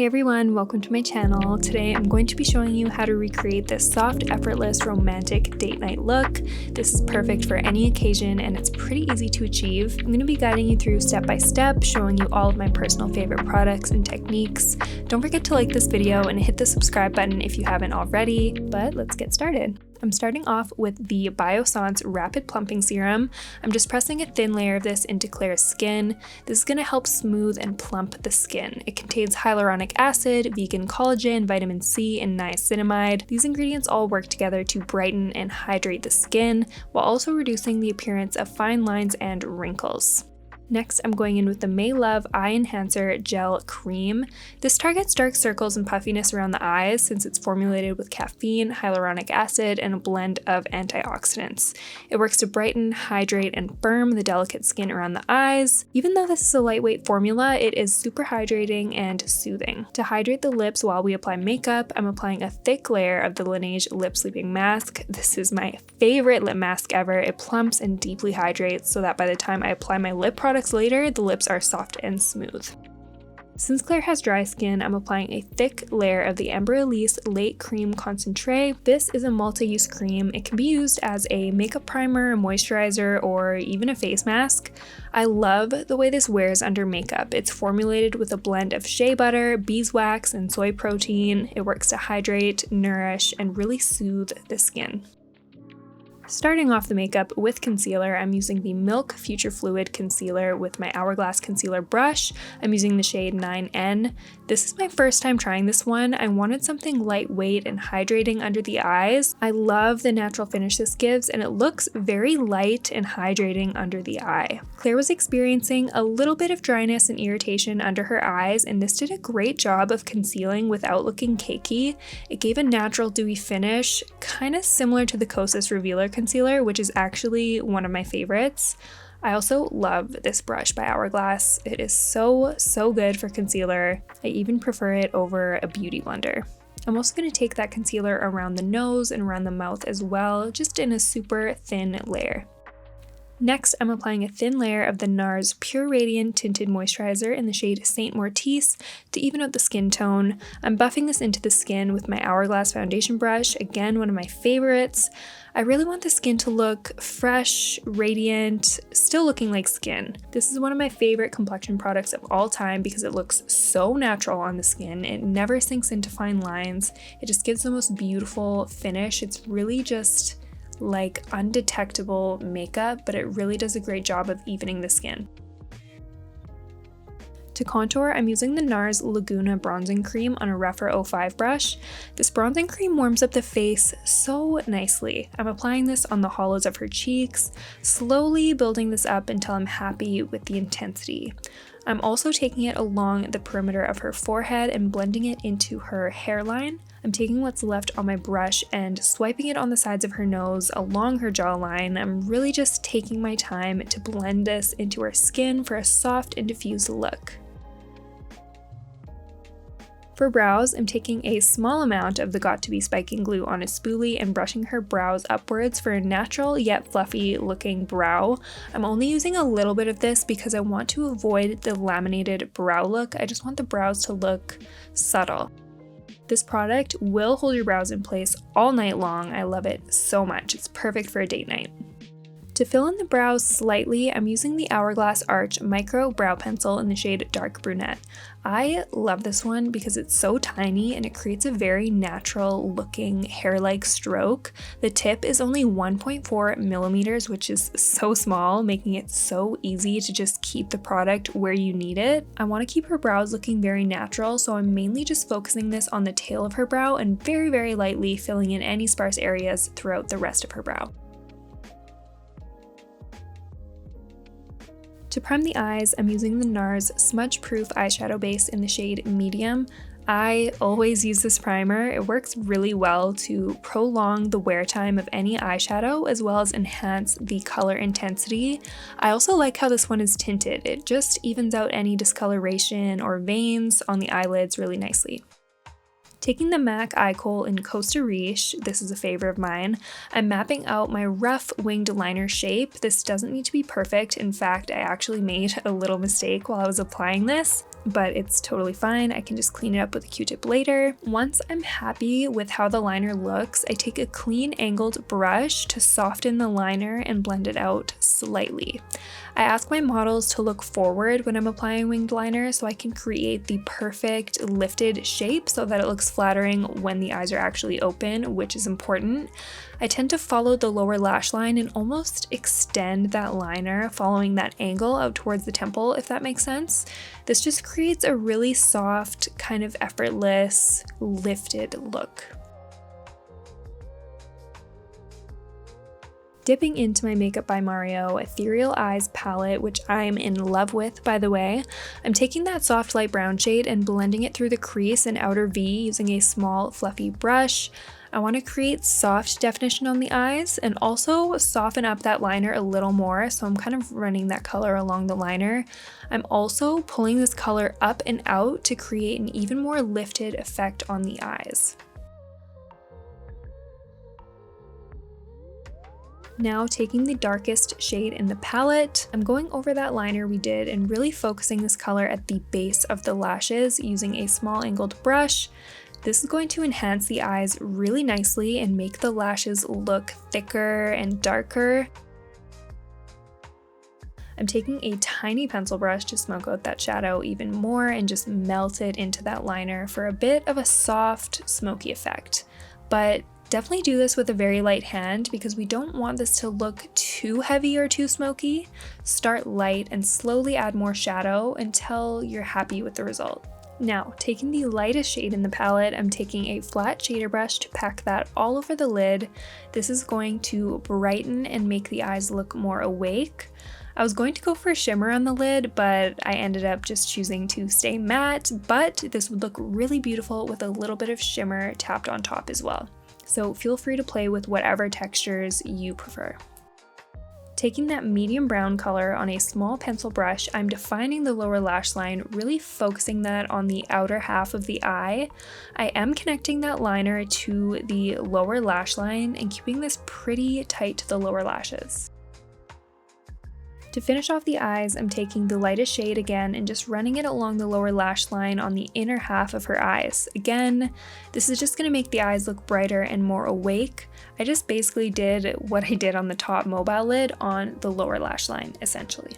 Hey everyone, welcome to my channel. Today I'm going to be showing you how to recreate this soft, effortless, romantic date night look. This is perfect for any occasion and it's pretty easy to achieve. I'm going to be guiding you through step by step, showing you all of my personal favorite products and techniques. Don't forget to like this video and hit the subscribe button if you haven't already, but let's get started. I'm starting off with the Biossance Rapid Plumping Serum. I'm just pressing a thin layer of this into Claire's skin. This is going to help smooth and plump the skin. It contains hyaluronic acid, vegan collagen, vitamin C, and niacinamide. These ingredients all work together to brighten and hydrate the skin, while also reducing the appearance of fine lines and wrinkles. Next, I'm going in with the May Love Eye Enhancer Gel Cream. This targets dark circles and puffiness around the eyes since it's formulated with caffeine, hyaluronic acid, and a blend of antioxidants. It works to brighten, hydrate, and firm the delicate skin around the eyes. Even though this is a lightweight formula, it is super hydrating and soothing. To hydrate the lips while we apply makeup, I'm applying a thick layer of the Laneige Lip Sleeping Mask. This is my favorite lip mask ever. It plumps and deeply hydrates so that by the time I apply my lip product later, the lips are soft and smooth. Since Claire has dry skin, I'm applying a thick layer of the Amber Elise Late Cream Concentrate. This is a multi-use cream. It can be used as a makeup primer, a moisturizer, or even a face mask. I love the way this wears under makeup. It's formulated with a blend of shea butter, beeswax, and soy protein. It works to hydrate, nourish, and really soothe the skin. Starting off the makeup with concealer, I'm using the Milk Future Fluid Concealer with my Hourglass concealer brush. I'm using the shade 9N. This is my first time trying this one. I wanted something lightweight and hydrating under the eyes. I love the natural finish this gives, and it looks very light and hydrating under the eye. Claire was experiencing a little bit of dryness and irritation under her eyes, and this did a great job of concealing without looking cakey. It gave a natural dewy finish, kind of similar to the Kosas Revela concealer, which is actually one of my favorites. I also love this brush by Hourglass. It is so good for concealer. I even prefer it over a beauty blender. I'm also going to take that concealer around the nose and around the mouth as well, just in a super thin layer. Next, I'm applying a thin layer of the NARS Pure Radiant Tinted Moisturizer in the shade Saint Mortice to even out the skin tone. I'm buffing this into the skin with my Hourglass foundation brush, again one of my favorites. I really want the skin to look fresh, radiant, still looking like skin. This is one of my favorite complexion products of all time because it looks so natural on the skin. It never sinks into fine lines. It just gives the most beautiful finish. It's really just like undetectable makeup, but it really does a great job of evening the skin. To contour, I'm using the NARS Laguna Bronzing Cream on a Rephr 05 brush. This bronzing cream warms up the face so nicely. I'm applying this on the hollows of her cheeks, slowly building this up until I'm happy with the intensity. I'm also taking it along the perimeter of her forehead and blending it into her hairline. I'm taking what's left on my brush and swiping it on the sides of her nose along her jawline. I'm really just taking my time to blend this into her skin for a soft and diffused look. For brows, I'm taking a small amount of the Got2b Spiking Glue on a spoolie and brushing her brows upwards for a natural yet fluffy looking brow. I'm only using a little bit of this because I want to avoid the laminated brow look. I just want the brows to look subtle. This product will hold your brows in place all night long. I love it so much. It's perfect for a date night. To fill in the brows slightly, I'm using the Hourglass Arch Micro Brow Pencil in the shade Dark Brunette. I love this one because it's so tiny and it creates a very natural looking hair-like stroke. The tip is only 1.4 millimeters, which is so small, making it so easy to just keep the product where you need it. I want to keep her brows looking very natural, so I'm mainly just focusing this on the tail of her brow and very lightly filling in any sparse areas throughout the rest of her brow. To prime the eyes, I'm using the NARS Smudge Proof Eyeshadow Base in the shade Medium. I always use this primer. It works really well to prolong the wear time of any eyeshadow as well as enhance the color intensity. I also like how this one is tinted. It just evens out any discoloration or veins on the eyelids really nicely. Taking the MAC Eye Kohl in Costa Riche, this is a favorite of mine, I'm mapping out my rough winged liner shape. This doesn't need to be perfect. In fact, I actually made a little mistake while I was applying this. but it's totally fine. I can just clean it up with a Q-tip later. Once I'm happy with how the liner looks, I take a clean angled brush to soften the liner and blend it out slightly. I ask my models to look forward when I'm applying winged liner so I can create the perfect lifted shape so that it looks flattering when the eyes are actually open, which is important. I tend to follow the lower lash line and almost extend that liner following that angle out towards the temple, if that makes sense. This just creates a really soft, kind of effortless, lifted look. Dipping into my Makeup by Mario Ethereal Eyes palette, which I'm in love with, by the way, I'm taking that soft light brown shade and blending it through the crease and outer V using a small fluffy brush. I want to create soft definition on the eyes and also soften up that liner a little more, so I'm kind of running that color along the liner. I'm also pulling this color up and out to create an even more lifted effect on the eyes. Now taking the darkest shade in the palette, I'm going over that liner we did and really focusing this color at the base of the lashes using a small angled brush. This is going to enhance the eyes really nicely and make the lashes look thicker and darker. I'm taking a tiny pencil brush to smoke out that shadow even more and just melt it into that liner for a bit of a soft, smoky effect. But definitely do this with a very light hand because we don't want this to look too heavy or too smoky. Start light and slowly add more shadow until you're happy with the result. Now, taking the lightest shade in the palette, I'm taking a flat shader brush to pack that all over the lid. This is going to brighten and make the eyes look more awake. I was going to go for a shimmer on the lid, but I ended up just choosing to stay matte, but this would look really beautiful with a little bit of shimmer tapped on top as well. So feel free to play with whatever textures you prefer. Taking that medium brown color on a small pencil brush, I'm defining the lower lash line, really focusing that on the outer half of the eye. I am connecting that liner to the lower lash line and keeping this pretty tight to the lower lashes. To finish off the eyes, I'm taking the lightest shade again and just running it along the lower lash line on the inner half of her eyes. Again, this is just going to make the eyes look brighter and more awake. I just basically did what I did on the top mobile lid on the lower lash line, essentially.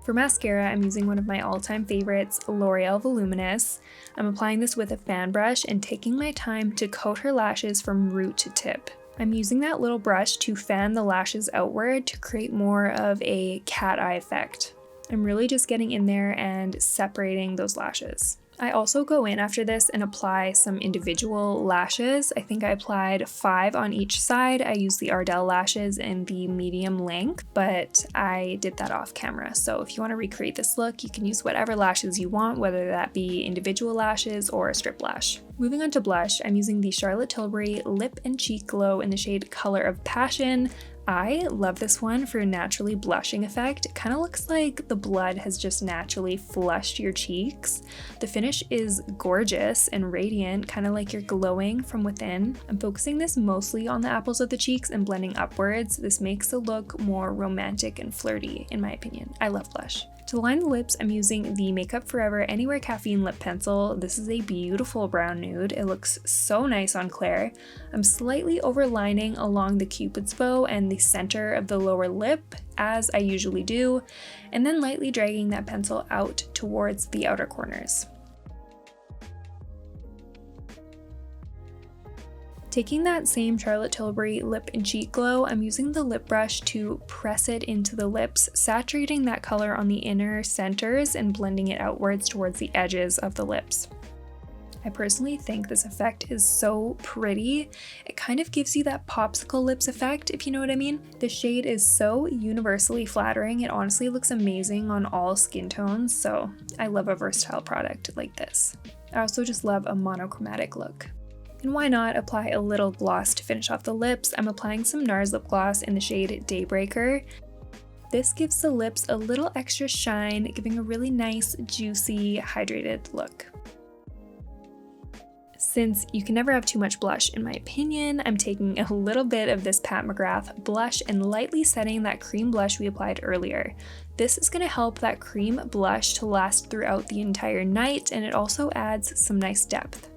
For mascara, I'm using one of my all-time favorites, L'Oreal Voluminous. I'm applying this with a fan brush and taking my time to coat her lashes from root to tip. I'm using that little brush to fan the lashes outward to create more of a cat eye effect. I'm really just getting in there and separating those lashes. I also go in after this and apply some individual lashes. I think I applied 5 on each side. I used the Ardell lashes in the medium length, but I did that off camera. So if you want to recreate this look, you can use whatever lashes you want, whether that be individual lashes or a strip lash. Moving on to blush, I'm using the Charlotte Tilbury Lip and Cheek Glow in the shade Color of Passion. I love this one for a naturally blushing effect. It kind of looks like the blood has just naturally flushed your cheeks. The finish is gorgeous and radiant, kind of like you're glowing from within. I'm focusing this mostly on the apples of the cheeks and blending upwards. This makes the look more romantic and flirty, in my opinion. I love blush. To line the lips, I'm using the Makeup Forever Anywhere Caffeine Lip Pencil. This is a beautiful brown nude. It looks so nice on Claire. I'm slightly overlining along the Cupid's bow and the center of the lower lip, as I usually do, and then lightly dragging that pencil out towards the outer corners. Taking that same Charlotte Tilbury Lip and Cheek Glow, I'm using the lip brush to press it into the lips, saturating that color on the inner centers and blending it outwards towards the edges of the lips. I personally think this effect is so pretty. It kind of gives you that popsicle lips effect, if you know what I mean. The shade is so universally flattering. It honestly looks amazing on all skin tones, so I love a versatile product like this. I also just love a monochromatic look. And why not apply a little gloss to finish off the lips? I'm applying some NARS lip gloss in the shade Daybreaker. This gives the lips a little extra shine, giving a really nice, juicy, hydrated look. Since you can never have too much blush in my opinion, I'm taking a little bit of this PatMcGrath blush and lightly setting that cream blush we applied earlier. This is going to help that cream blush to last throughout the entire night, and it also adds some nice depth.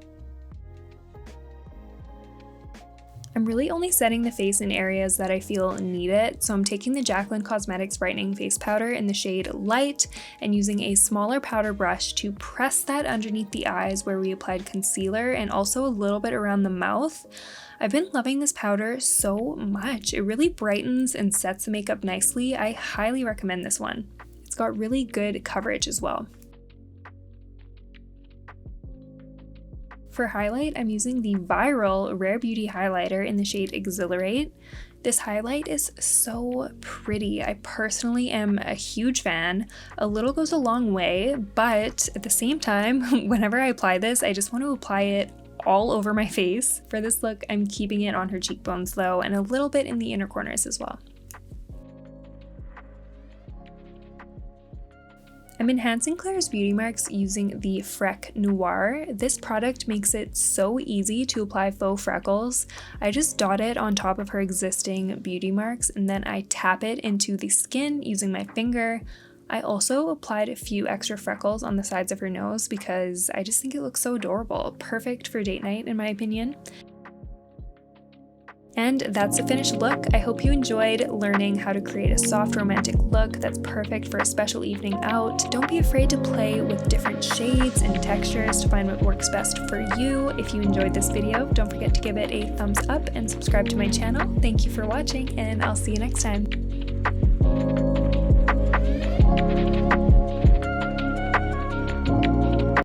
I'm really only setting the face in areas that I feel need it, so I'm taking the Jaclyn Cosmetics Brightening Face Powder in the shade Light and using a smaller powder brush to press that underneath the eyes where we applied concealer and also a little bit around the mouth. I've been loving this powder so much. It really brightens and sets the makeup nicely. I highly recommend this one. It's got really good coverage as well. For highlight, I'm using the viral Rare Beauty highlighter in the shade Exhilarate. This highlight is so pretty. I personally am a huge fan. A little goes a long way, but at the same time, whenever I apply this, I just want to apply it all over my face. For this look, I'm keeping it on her cheekbones though, and a little bit in the inner corners as well. I'm enhancing Claire's beauty marks using the Freck Noir. This product makes it so easy to apply faux freckles. I just dot it on top of her existing beauty marks and then I tap it into the skin using my finger. I also applied a few extra freckles on the sides of her nose because I just think it looks so adorable. Perfect for date night in my opinion. And that's the finished look. I hope you enjoyed learning how to create a soft romantic look that's perfect for a special evening out. Don't be afraid to play with different shades and textures to find what works best for you. If you enjoyed this video, don't forget to give it a thumbs up and subscribe to my channel. Thank you for watching, and I'll see you next time.